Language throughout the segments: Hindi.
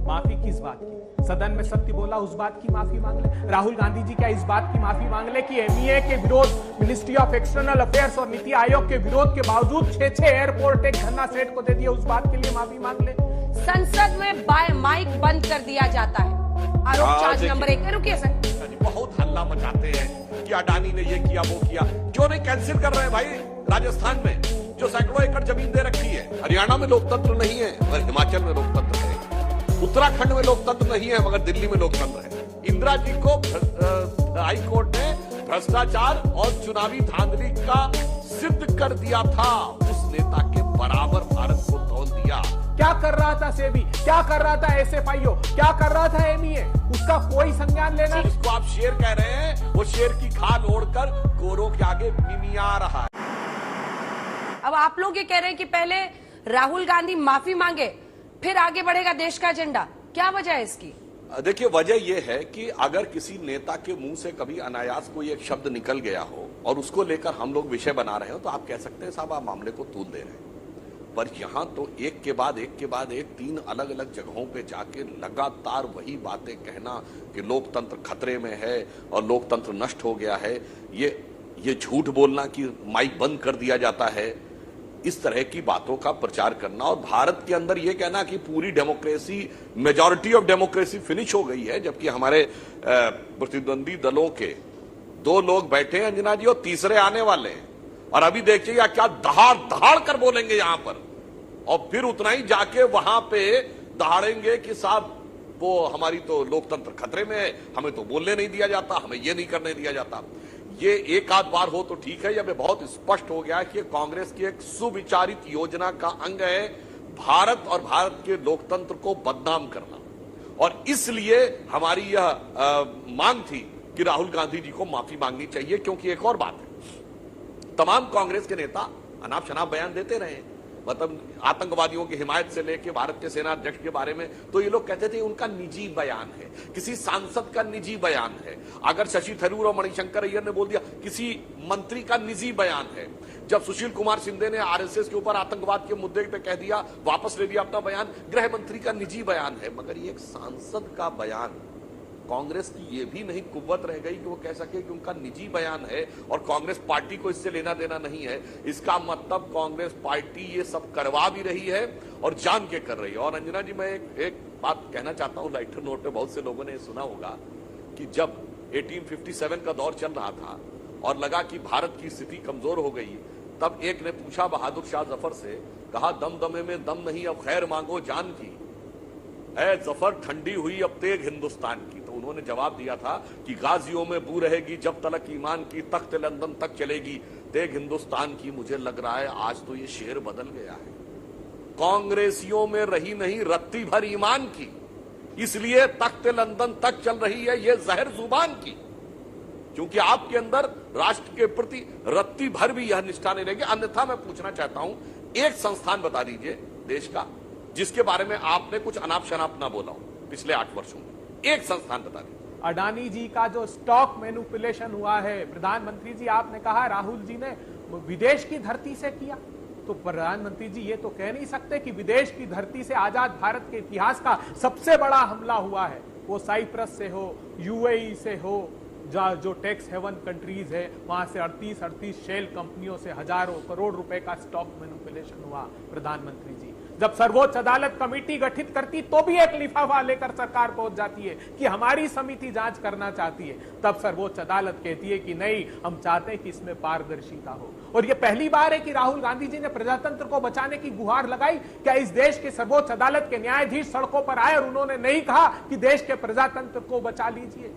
माफी किस बात की? सदन में सत्य बोला उस बात की माफी मांग ले। राहुल गांधी जी क्या इस बात की माफी मांग ले कि एमईए के विरोध, मिनिस्ट्री ऑफ एक्सटर्नल अफेयर्स और नीति आयोग के विरोध के बावजूद 6 एयरपोर्ट एक धन्ना सेठ को दे दिए, उस बात के लिए माफी मांग ले। संसद में माइक बंद कर दिया जाता है। आरोप चार्ज नंबर 1। रुकिए सर, बहुत हल्ला मचाते हैं कि अडानी ने ये किया वो किया, क्यों नहीं कैंसिल कर रहे हैं भाई? राजस्थान में जो सैकड़ों एकड़ जमीन दे रखी है, हरियाणा में लोकतंत्र नहीं है मगर हिमाचल में लोकतंत्र है, उत्तराखंड में लोकतंत्र नहीं है मगर दिल्ली में लोकतंत्र है। इंदिरा जी को हाई कोर्ट ने भ्रष्टाचार और चुनावी धांधली का सिद्ध कर दिया था, उस नेता के बराबर भारत को तौल दिया। क्या कर रहा था सेबी, क्या कर रहा था एसएफआईओ, क्या कर रहा था एमईए, उसका कोई संज्ञान लेना। जिसको आप शेर कह रहे हैं वो शेर की खाल ओढ़कर गोरों के आगे मिमिया रहा है। अब आप लोग ये कह रहे हैं कि पहले राहुल गांधी माफी मांगे फिर आगे बढ़ेगा देश का एजेंडा, क्या वजह है इसकी? देखिए, वजह यह है कि अगर किसी नेता के मुंह से कभी अनायास कोई एक शब्द निकल गया हो और उसको लेकर हम लोग विषय बना रहे हो तो आप कह सकते हैं साहब आप मामले को तूल दे रहे हैं। पर यहां तो एक के बाद एक 3 अलग अलग जगहों पे जाके लगातार वही बातें कहना कि लोकतंत्र खतरे में है और लोकतंत्र नष्ट हो गया है, ये झूठ बोलना कि माइक बंद कर दिया जाता है, इस तरह की बातों का प्रचार करना और भारत के अंदर यह कहना कि पूरी democracy, majority of democracy finish हो गई है, जबकि हमारे प्रतिद्वंदी दलों के 2 लोग बैठे हैं अंजना जी और तीसरे आने वाले हैं। और अभी देखिए क्या दहाड़ दहाड़ कर बोलेंगे यहां पर और फिर उतना ही जाके वहां पे दहाड़ेंगे कि साहब वो हमारी तो लोकतंत्र खतरे में है, हमें तो बोलने नहीं दिया जाता, हमें ये नहीं करने दिया जाता। ये एक आध बार हो तो ठीक है, यह बहुत स्पष्ट हो गया कि कांग्रेस की एक सुविचारित योजना का अंग है भारत और भारत के लोकतंत्र को बदनाम करना। और इसलिए हमारी यह मांग थी कि राहुल गांधी जी को माफी मांगनी चाहिए, क्योंकि एक और बात है, तमाम कांग्रेस के नेता अनाप शनाप बयान देते रहे, मतलब आतंकवादियों की हिमायत से लेकर भारत के सेना अध्यक्ष के बारे में, तो ये लोग कहते थे उनका निजी बयान है, किसी सांसद का निजी बयान है। अगर शशि थरूर और मणिशंकर अय्यर ने बोल दिया किसी मंत्री का निजी बयान है। जब सुशील कुमार शिंदे ने आरएसएस के ऊपर आतंकवाद के मुद्दे पे कह दिया, वापस ले लिया अपना बयान, गृह मंत्री का निजी बयान है। मगर ये एक सांसद का बयान, कांग्रेस की ये भी नहीं कुव्वत रह गई कि वो कह सके कि उनका निजी बयान है और कांग्रेस पार्टी को इससे लेना देना नहीं है। इसका मतलब कांग्रेस पार्टी ये सब करवा भी रही है और जान के कर रही है। और अंजना जी, मैं एक बात कहना चाहता हूं लाइटर नोट पे, बहुत से लोगों ने सुना होगा कि जब 1857 का दौर चल रहा था और लगा कि भारत की स्थिति कमजोर हो गई, तब एक ने पूछा बहादुर शाह जफर से, कहा दम दमे में दम नहीं, अब खैर मांगो जान की, ऐ जफर ठंडी हुई अब तेग हिंदुस्तान की। तो उन्होंने जवाब दिया था कि गाजियों में बू रहेगी जब तलक ईमान की, तख्त लंदन तक चलेगी तेग हिंदुस्तान की। मुझे लग रहा है आज तो ये शेर बदल गया है, कांग्रेसियों में रही नहीं रत्ती भर ईमान की, इसलिए तख्त लंदन तक चल रही है ये जहर जुबान की, क्योंकि आपके अंदर राष्ट्र के प्रति रत्ती भर भी यह निष्ठा नहीं रहेगी। अन्यथा मैं पूछना चाहता हूं, एक संस्थान बता दीजिए देश का जिसके बारे में आपने कुछ अनाप शनाप ना बोला हो पिछले 8 वर्षों में, एक संस्थान बता दीजिए। अडानी जी का जो स्टॉक मैनिपुलेशन हुआ है, प्रधानमंत्री जी आपने कहा राहुल जी ने विदेश की धरती से किया, तो प्रधानमंत्री जी ये तो कह नहीं सकते कि विदेश की धरती से आजाद भारत के इतिहास का सबसे बड़ा हमला हुआ है, वो साइप्रस से हो, यूएई से हो, जो टैक्स हेवन कंट्रीज है वहां से 38 शेल कंपनियों से हजारों करोड़ रुपए का स्टॉक मैनिपुलेशन हुआ। प्रधानमंत्री जी जब सर्वोच्च अदालत कमेटी गठित करती तो भी एक लिफाफा लेकर सरकार पहुंच जाती है कि हमारी समिति जांच करना चाहती है, तब सर्वोच्च अदालत कहती है कि नहीं, हम चाहते हैं कि इसमें पारदर्शिता हो। और यह पहली बार है कि राहुल गांधी जी ने प्रजातंत्र को बचाने की गुहार लगाई। क्या इस देश के सर्वोच्च अदालत के न्यायाधीश सड़कों पर आए और उन्होंने नहीं कहा कि देश के प्रजातंत्र को बचा लीजिए?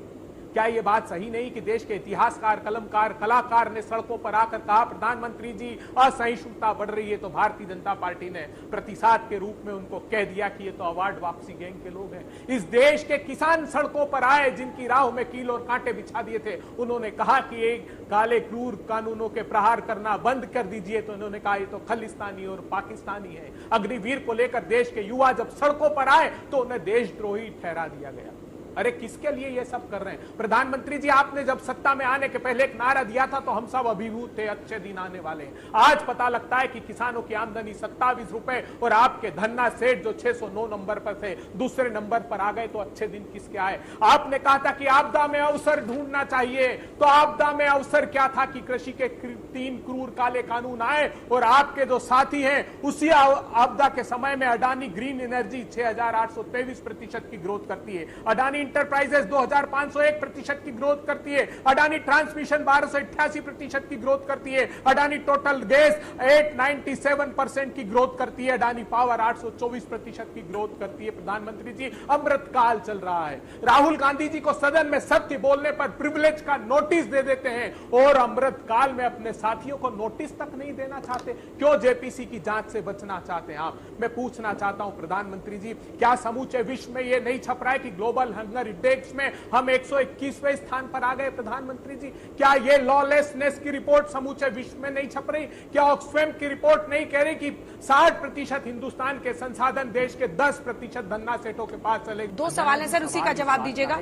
क्या यह बात सही नहीं कि देश के इतिहासकार, कलमकार, कलाकार ने सड़कों पर आकर कहा प्रधानमंत्री जी असहिष्णुता बढ़ रही है, तो भारतीय जनता पार्टी ने प्रतिसाद के रूप में उनको कह दिया कि ये तो अवार्ड वापसी गैंग के लोग हैं। इस देश के किसान सड़कों पर आए जिनकी राह में कील और कांटे बिछा दिए थे, उन्होंने कहा कि एक काले क्रूर कानूनों के प्रहार करना बंद कर दीजिए, तो उन्होंने कहा ये तो खालिस्तानी और पाकिस्तानी है। अग्निवीर को लेकर देश के युवा जब सड़कों पर आए तो उन्हें देशद्रोही ठहरा दिया गया। अरे किसके लिए ये सब कर रहे हैं? प्रधानमंत्री जी, आपने जब सत्ता में आने के पहले एक नारा दिया था तो हम सब अभिभूत थे, अच्छे दिन आने वाले हैं। आज पता लगता है कि किसानों की आमदनी 27 रुपए और आपके धन्ना सेठ जो 609 नंबर पर थे दूसरे नंबर पर आ गए, तो अच्छे दिन किसके आए? आपने कहा था कि आपदा में अवसर ढूंढना चाहिए, तो आपदा में अवसर क्या था कि कृषि के 3 क्रूर काले कानून आए और आपके जो साथी हैं उसी आपदा के समय में अडानी ग्रीन एनर्जी 6,823% की ग्रोथ करती है, अडानी इंटरप्राइजेस 2,501% की ग्रोथ करती है, अडानी ट्रांसमिशन 1288% की ग्रोथ करती है, अडानी टोटल गैस 897% की ग्रोथ करती है, अडानी पावर 824% की ग्रोथ करती है। प्रधानमंत्री जी, अमृत काल चल रहा है। राहुल गांधी जी को सदन में सत्य बोलने पर प्रिविलेज का नोटिस दे देते हैं और अमृत काल में अपने साथियों को नोटिस तक नहीं देना चाहते। क्यों जेपीसी की जांच से बचना चाहते हैं आप? मैं पूछना चाहता हूं प्रधानमंत्री जी, क्या समूचे विश्व में यह नहीं छप रहा है कि ग्लोबल हंगर इंडेक्स में हम 121वें स्थान पर आ गए? प्रधानमंत्री जी, क्या यह लॉलेसनेस की रिपोर्ट समूचे विश्व में नहीं छप रही? क्या ऑक्सफैम की रिपोर्ट नहीं कह रही कि 60% हिंदुस्तान के संसाधन देश के 10% धन्ना सेठों के पास चले? 2 सवाल है सर, उसी का जवाब दीजिएगा,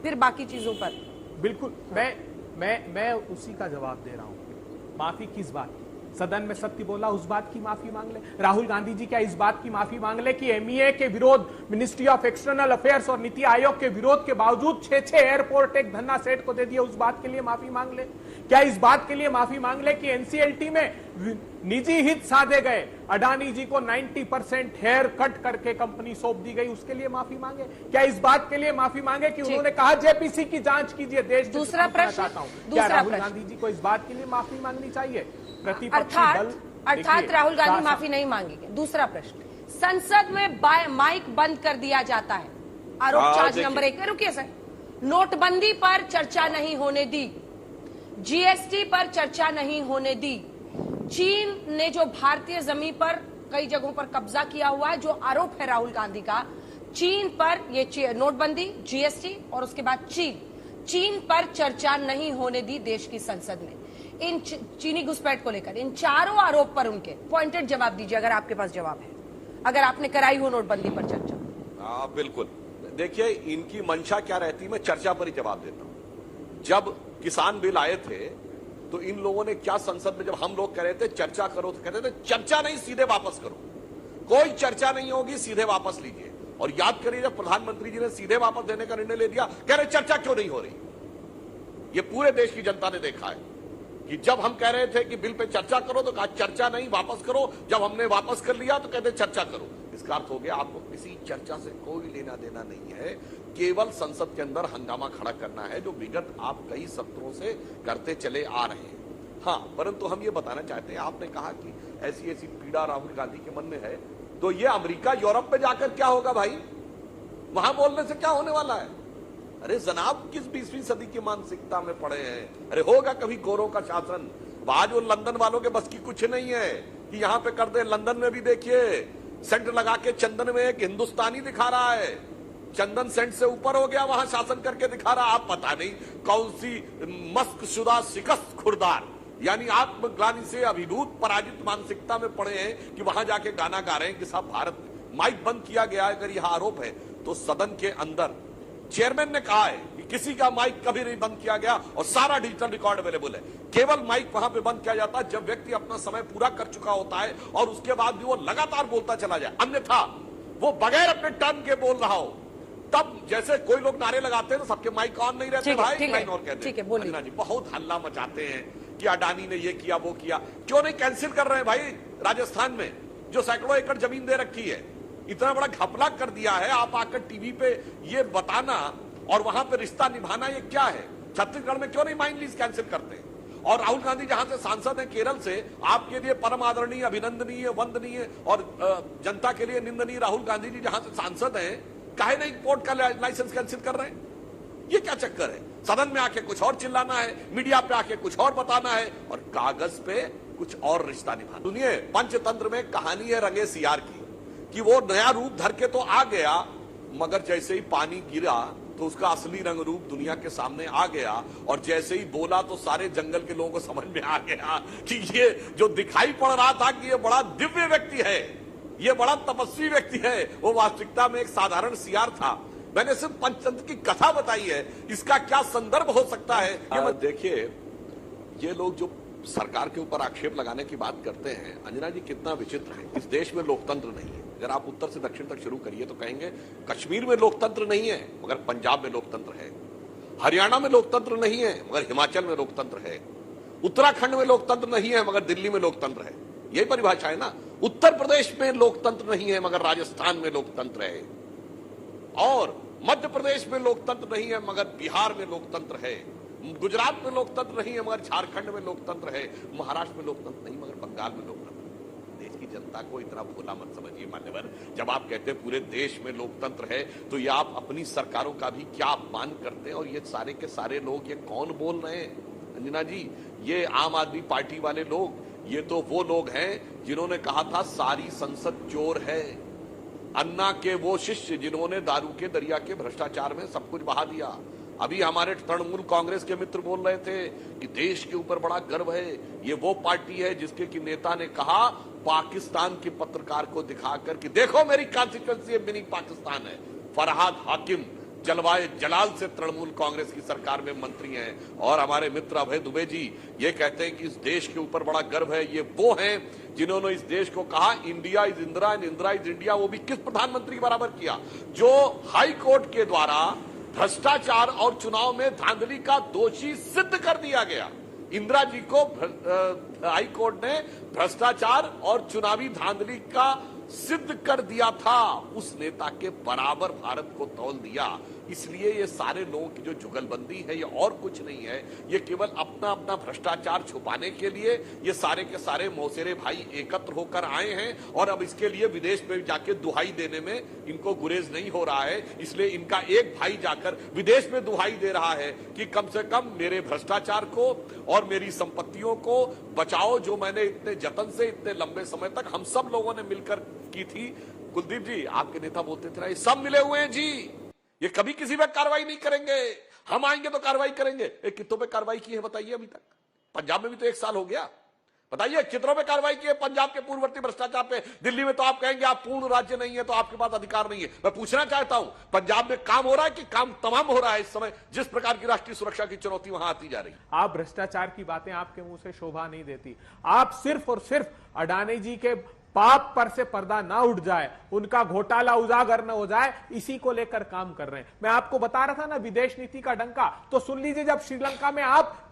फिर बाकी चीजों पर। बिल्कुल, मैं उसी का जवाब दे रहा हूं। माफी किस बात की? सदन में सत्य बोला, उस बात की माफी मांग ले। राहुल गांधी जी क्या इस बात की माफी मांग ले कि एमईए के विरोध, मिनिस्ट्री ऑफ एक्सटर्नल अफेयर्स और नीति आयोग के विरोध के बावजूद 6 एयरपोर्ट एक धन्ना सेठ को दे दिए, उस बात के लिए माफी मांग ले? क्या इस बात के लिए माफी मांग ले कि एनसीएलटी में निजी हित साधे गए, अडानी जी को 90% हेयर कट करके कंपनी सौंप दी गई, उसके लिए माफी मांगे? क्या इस बात के लिए माफी मांगे कि उन्होंने कहा जेपीसी की जांच कीजिए? देश दूसरा प्रश्न चाहता हूं, क्या राहुल गांधी जी को इस बात के लिए माफी मांगनी चाहिए? अर्थात राहुल गांधी माफी नहीं मांगेंगे। दूसरा प्रश्न, संसद में माइक बंद कर दिया जाता है, आरोप चार्ज नंबर 1। रुकिए सर, नोटबंदी पर चर्चा नहीं होने दी, जीएसटी पर चर्चा नहीं होने दी, चीन ने जो भारतीय जमीन पर कई जगहों पर कब्जा किया हुआ है, जो आरोप है राहुल गांधी का, चीन पर ये नोटबंदी, जीएसटी और उसके बाद चीन पर चर्चा नहीं होने दी देश की संसद में। इन चीनी घुसपैठ को लेकर इन चारों आरोप पर उनके पॉइंटेड जवाब दीजिए, अगर आपके पास जवाब है, अगर आपने कराई हो नोटबंदी पर चर्चा। बिल्कुल। देखिए, इनकी मंशा क्या रहती है, मैं चर्चा पर ही जवाब देता हूं। जब किसान बिल आए थे तो इन लोगों ने क्या संसद में, जब हम लोग कह रहे थे चर्चा करो, तो कहते थे चर्चा नहीं, सीधे वापस करो, कोई चर्चा नहीं होगी, सीधे वापस लीजिए। और याद करिए, जब प्रधानमंत्री जी ने सीधे वापस देने का निर्णय ले लिया, कह रहे चर्चा क्यों नहीं हो रही? ये पूरे देश की जनता ने देखा है कि जब हम कह रहे थे कि बिल पे चर्चा करो तो कहा चर्चा नहीं, वापस करो। जब हमने वापस कर लिया तो कहते चर्चा करो। इसका अर्थ हो गया आपको किसी चर्चा से कोई लेना देना नहीं है, केवल संसद के अंदर हंगामा खड़ा करना है, जो विगत आप कई सत्रों से करते चले आ रहे हैं। हाँ, परंतु हम ये बताना चाहते हैं, आपने कहा कि ऐसी ऐसी पीड़ा राहुल गांधी के मन में है, तो ये अमेरिका यूरोप में जाकर क्या होगा भाई? वहां बोलने से क्या होने वाला है? अरे जनाब, किस 20वीं सदी की मानसिकता में पड़े हैं? अरे होगा कभी गोरों का शासन। आज वो लंदन वालों के बस की कुछ नहीं है कि यहां पे कर दे। लंदन में भी देखिए, सेंट लगा के चंदन में एक हिंदुस्तानी दिखा रहा है, चंदन सेंट से ऊपर हो गया, वहां शासन करके दिखा रहा। आप पता नहीं कौन सी मस्क शुदा शिकस्त खुरदार, यानी आत्मग्लानि से अभिभूत पराजित मानसिकता में पड़े हैं कि वहां जाके गाना गा रहे हैं कि साहब भारत माइक बंद किया गया है। अगर यह आरोप है तो सदन के अंदर चेयरमैन ने कहा है कि किसी का माइक कभी नहीं बंद किया गया और सारा डिजिटल रिकॉर्ड अवेलेबल है। केवल माइक वहां पे बंद किया जाता है जब व्यक्ति अपना समय पूरा कर चुका होता है और उसके बाद भी वो लगातार बोलता चला जाए, अन्यथा वो बगैर अपने टर्न के बोल रहा हो। तब जैसे कोई लोग नारे लगाते हैं तो सबके माइक ऑन नहीं रहते भाई, लाइन और कहते हैं जी बहुत हल्ला मचाते हैं कि अडानी ने ये किया वो किया। क्यों नहीं कैंसिल कर रहे हैं भाई? राजस्थान में जो सैकड़ों एकड़ जमीन दे रखी है, इतना बड़ा घपला कर दिया है, आप आकर टीवी पे ये बताना और वहां पे रिश्ता निभाना, ये क्या है? छत्तीसगढ़ में क्यों नहीं माइन लीज कैंसिल करते? और राहुल गांधी जहां से सांसद हैं केरल से, आपके लिए परम आदरणीय, अभिनंदनीय, वंदनीय और जनता के लिए निंदनीय राहुल गांधी जी जहां से सांसद हैं, काहे नहीं पोर्ट का लाइसेंस कैंसिल कर रहे हैं? ये क्या चक्कर है? सदन में आके कुछ और चिल्लाना है, मीडिया पे आके कुछ और बताना है और कागज पे कुछ और रिश्ता निभाना। सुनिए, पंचतंत्र में कहानी है रंगे सियार की कि वो नया रूप धर के तो आ गया, मगर जैसे ही पानी गिरा तो उसका असली रंग रूप दुनिया के सामने आ गया और जैसे ही बोला तो सारे जंगल के लोगों को समझ में आ गया कि ये जो दिखाई पड़ रहा था कि ये बड़ा दिव्य व्यक्ति है, ये बड़ा तपस्वी व्यक्ति है, वो वास्तविकता में एक साधारण सियार था। मैंने सिर्फ पंचतंत्र की कथा बताई है, इसका क्या संदर्भ हो सकता है? देखिए, ये लोग जो सरकार के ऊपर आक्षेप लगाने की बात करते हैं, अंजना जी कितना विचित्र है। इस देश में लोकतंत्र नहीं है। अगर आप उत्तर से दक्षिण तक शुरू करिए तो कहेंगे कश्मीर में लोकतंत्र नहीं है मगर पंजाब में लोकतंत्र है, हरियाणा में लोकतंत्र नहीं है मगर हिमाचल में लोकतंत्र है, उत्तराखंड में लोकतंत्र नहीं है मगर दिल्ली में लोकतंत्र है। यही परिभाषा है ना। उत्तर प्रदेश में लोकतंत्र नहीं है मगर राजस्थान में लोकतंत्र है, और मध्य प्रदेश में लोकतंत्र नहीं है मगर बिहार में लोकतंत्र है, गुजरात में लोकतंत्र नहीं है मगर झारखंड में लोकतंत्र है, महाराष्ट्र में लोकतंत्र नहीं मगर बंगाल में लोकतंत्र है। देश की जनता को इतना भोला मत समझिए मान्यवर। जब आप कहते हैं पूरे देश में लोकतंत्र है तो ये आप अपनी सरकारों का भी क्या अपमान करते हैं। और ये सारे के सारे लोग ये कौन बोल रहे हैं अंजना जी? ये आम आदमी पार्टी वाले लोग, ये तो वो लोग हैं जिन्होंने कहा था सारी संसद चोर है। अन्ना के वो शिष्य जिन्होंने दारू के दरिया के भ्रष्टाचार में सब कुछ बहा दिया। अभी हमारे तृणमूल कांग्रेस के मित्र बोल रहे थे कि देश के ऊपर बड़ा गर्व है। ये वो पार्टी है जिसके की नेता ने कहा पाकिस्तान के पत्रकार को दिखाकर कि देखो मेरी कॉन्स्टिट्यूएंसी मिनी पाकिस्तान है। फरहाद हाकिम जलवाए जलाल से तृणमूल कांग्रेस की सरकार में मंत्री हैं। और हमारे मित्र अभय दुबे जी ये कहते हैं कि इस देश के ऊपर बड़ा गर्व है। ये वो हैं जिन्होंने इस देश को कहा India is Indira and Indira is India. वो भी किस प्रधानमंत्री के बराबर किया? जो हाई कोर्ट के द्वारा भ्रष्टाचार और चुनाव में धांधली का दोषी सिद्ध कर दिया गया। इंदिरा जी को हाई कोर्ट ने भ्रष्टाचार और चुनावी धांधली का सिद्ध कर दिया था। उस नेता के बराबर भारत को तौल दिया। इसलिए ये सारे लोगों की जो जुगलबंदी है ये और कुछ नहीं है। ये केवल अपना अपना भ्रष्टाचार छुपाने के लिए ये सारे के सारे मौसेरे भाई एकत्र होकर आए हैं। और अब इसके लिए विदेश में जाके दुहाई देने में इनको गुरेज नहीं हो रहा है। इसलिए इनका एक भाई जाकर विदेश में दुहाई दे रहा है कि कम से कम मेरे भ्रष्टाचार को और मेरी संपत्तियों को बचाओ, जो मैंने इतने जतन से इतने लंबे समय तक हम सब लोगों ने मिलकर की थी। कुलदीप जी आपके नेता बोलते थे ना ये सब मिले हुए हैं जी, ये कभी किसी पे कार्रवाई नहीं करेंगे, हम आएंगे तो कार्रवाई करेंगे। कितनों पे कार्रवाई की है बताइए? अभी तक पंजाब में भी तो 1 साल हो गया। बताइए कितनों पे कार्रवाई की है पंजाब के पूर्ववर्ती भ्रष्टाचार पे? दिल्ली में तो आप कहेंगे आप पूर्ण राज्य नहीं है तो आपके पास अधिकार नहीं है। मैं पूछना चाहता हूं पंजाब में काम हो रहा है कि काम तमाम हो रहा है इस समय जिस प्रकार की राष्ट्रीय सुरक्षा की चुनौती वहां आती जा रही है? आप भ्रष्टाचार की बातें आपके मुंह से शोभा नहीं देती। आप सिर्फ और सिर्फ अडानी जी के पाप पर से पर्दा ना उठ जाए, उनका घोटाला उजागर न हो जाए, इसी को लेकर काम कर रहे हैं। मैं आपको बता रहा था ना विदेश नीति का डंका, तो सुन लीजिए। जब श्रीलंका में आप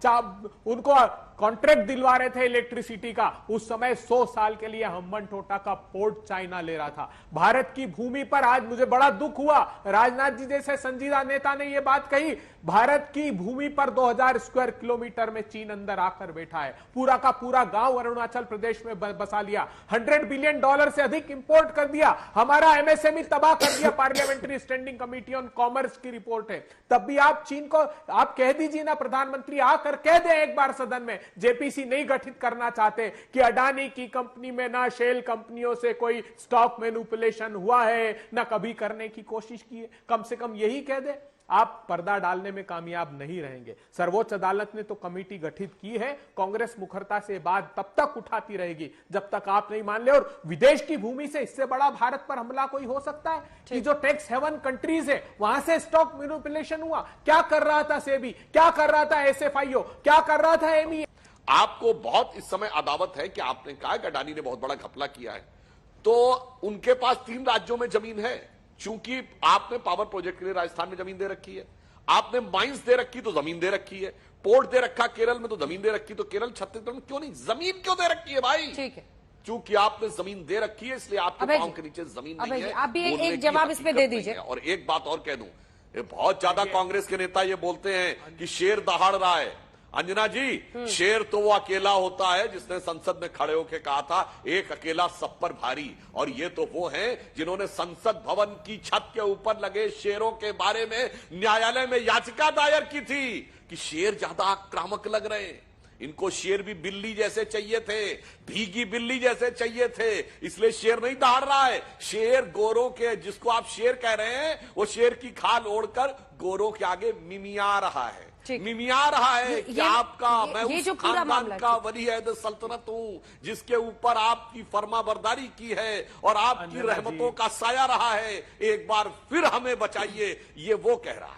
उनको कॉन्ट्रैक्ट दिलवा रहे थे इलेक्ट्रिसिटी का, उस समय 100 साल के लिए हम्बन टोटा का पोर्ट चाइना ले रहा था। भारत की भूमि पर आज मुझे बड़ा दुख हुआ, राजनाथ जी जैसे संजीदा नेता ने यह बात कही, भारत की भूमि पर 2000 स्क्वायर किलोमीटर में चीन अंदर आकर बैठा है। पूरा का पूरा गांव अरुणाचल प्रदेश में बसा लिया। $100 बिलियन से अधिक इंपोर्ट कर दिया। हमारा एमएसएमई तबाह कर दिया। Parliamentary standing committee on commerce की रिपोर्ट है। तब भी आप चीन को आप कह दीजिए ना, प्रधानमंत्री आकर कह दे एक बार सदन में, जेपीसी नहीं गठित करना चाहते कि अडानी की कंपनी में ना शेल कंपनियों से कोई स्टॉक मैनिपुलेशन हुआ है, ना कभी करने की कोशिश की है। कम से कम यही कह दे। आप पर्दा डालने में कामयाब नहीं रहेंगे। सर्वोच्च अदालत ने तो कमेटी गठित की है, कांग्रेस मुखरता से बात तब तक उठाती रहेगी जब तक आप नहीं मान ले। और विदेश की भूमि से इससे बड़ा भारत पर हमला कोई हो सकता है कि जो टैक्स हेवन कंट्रीज है वहां से स्टॉक मैनिपुलेशन हुआ? क्या कर रहा था सेबी, क्या कर रहा था एसएफआईओ, क्या कर रहा था एमई? आपको बहुत इस समय अदावत है कि आपने कहा कि अडानी ने बहुत बड़ा घपला किया है, तो उनके पास 3 राज्यों में जमीन है। चूंकि आपने पावर प्रोजेक्ट के लिए राजस्थान में जमीन दे रखी है, आपने माइंस दे रखी तो जमीन दे रखी है, पोर्ट दे रखा केरल में तो जमीन दे रखी, तो केरल छत्तीसगढ़ में क्यों नहीं? जमीन क्यों दे रखी है भाई? ठीक है, चूंकि आपने जमीन दे रखी है इसलिए आपके पांव के नीचे जमीन नहीं है। आप भी एक जवाब इस पे दे दीजिए। और एक बात और कह दूं, ये बहुत ज्यादा कांग्रेस के नेता ये बोलते हैं कि शेर दहाड़ रहा है। अंजना जी, शेर तो वो अकेला होता है जिसने संसद में खड़े होकर कहा था एक अकेला सब पर भारी। और ये तो वो हैं जिन्होंने संसद भवन की छत के ऊपर लगे शेरों के बारे में न्यायालय में याचिका दायर की थी कि शेर ज्यादा आक्रामक लग रहे हैं, इनको शेर भी बिल्ली जैसे चाहिए थे, भीगी बिल्ली जैसे चाहिए थे, इसलिए शेर नहीं दहाड़ रहा है। शेर गोरों के, जिसको आप शेर कह रहे हैं, वो शेर की खाल ओढ़कर गोरों के आगे मिमिया रहा है। ठीक। मिमिया रहा है कि आपका मैं ये उस जो पूरा खानदान मामला का वली अहद सल्तनत हूं जिसके ऊपर आपकी फरमाबरदारी की है और आपकी अंजना जी। रहमतों का साया रहा है, एक बार फिर हमें बचाइए, ये वो कह रहा है।